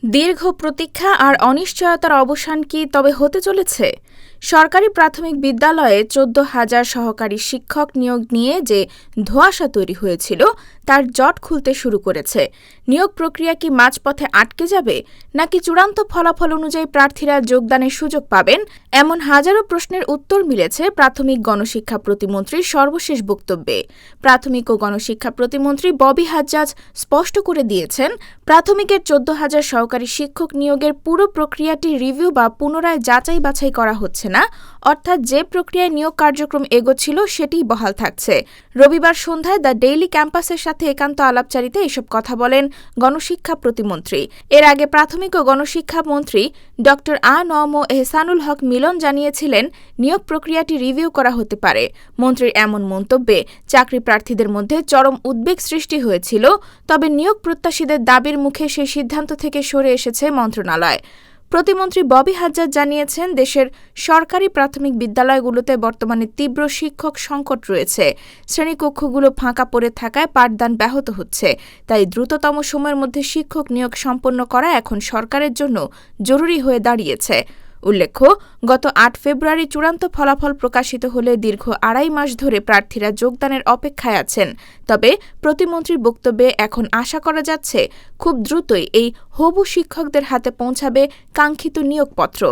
দীর্ঘ প্রতীক্ষা আর অনিশ্চয়তার অবসান কি তবে হতে চলেছে? সরকারি প্রাথমিক বিদ্যালয়ে ১৪,০০০ সহকারী শিক্ষক নিয়োগ নিয়ে যে ধোঁয়াশা তৈরি হয়েছিল তার জট খুলতে শুরু করেছে। নিয়োগ প্রক্রিয়া কি মাঝপথে আটকে যাবে, নাকি চূড়ান্ত ফলাফল অনুযায়ী প্রার্থীরা যোগদানের সুযোগ পাবেন? এমন হাজারো প্রশ্নের উত্তর মিলেছে প্রাথমিক গণশিক্ষা প্রতিমন্ত্রীর সর্বশেষ বক্তব্যে। প্রাথমিক ও গণশিক্ষা প্রতিমন্ত্রী ববি হাজ্জাজ স্পষ্ট করে দিয়েছেন, প্রাথমিকের ১৪,০০০ সহকারী শিক্ষক নিয়োগের পুরো প্রক্রিয়াটি রিভিউ বা পুনরায় যাচাই বাছাই করা হচ্ছে না, অর্থাৎ যে প্রক্রিয়ায় নিয়োগ কার্যক্রম এগোচ্ছিল সেটিই বহাল থাকছে। রবিবার সন্ধ্যায় দ্য ডেইলি ক্যাম্পাসের সাথে একান্ত আলাপচারিতে এসব কথা বলেন গণশিক্ষা প্রতিমন্ত্রী। এর আগে প্রাথমিক ও গণশিক্ষা মন্ত্রী ড আ.ন.ম এহসানুল হক মিলন জানিয়েছিলেন, নিয়োগ প্রক্রিয়াটি রিভিউ করা হতে পারে। মন্ত্রীর এমন মন্তব্যে চাকরি প্রার্থীদের মধ্যে চরম উদ্বেগ সৃষ্টি হয়েছিল, তবে নিয়োগ প্রত্যাশীদের দাবির মুখে সেই সিদ্ধান্ত থেকে সরে এসেছে মন্ত্রণালয়। প্রতিমন্ত্রী ববি হাজ্জাজ জানিয়েছেন, দেশের সরকারি প্রাথমিক বিদ্যালয়গুলোতে বর্তমানে তীব্র শিক্ষক সংকট রয়েছে। শ্রেণীকক্ষগুলো ফাঁকা পড়ে থাকায় পাঠদান ব্যাহত হচ্ছে। তাই দ্রুততম সময়ের মধ্যে শিক্ষক নিয়োগ সম্পন্ন করা এখন সরকারের জন্য জরুরি হয়ে দাঁড়িয়েছে। উল্লেখ্য, গত ৮ ফেব্রুয়ারি চূড়ান্ত ফলাফল প্রকাশিত হলে দীর্ঘ ২.৫ মাস ধরে প্রার্থীরা যোগদানের অপেক্ষায় আছেন। তবে প্রতিমন্ত্রীর বক্তব্যে এখন আশা করা যাচ্ছে, খুব দ্রুতই এই হবু শিক্ষকদের হাতে পৌঁছাবে কাঙ্ক্ষিত নিয়োগপত্র।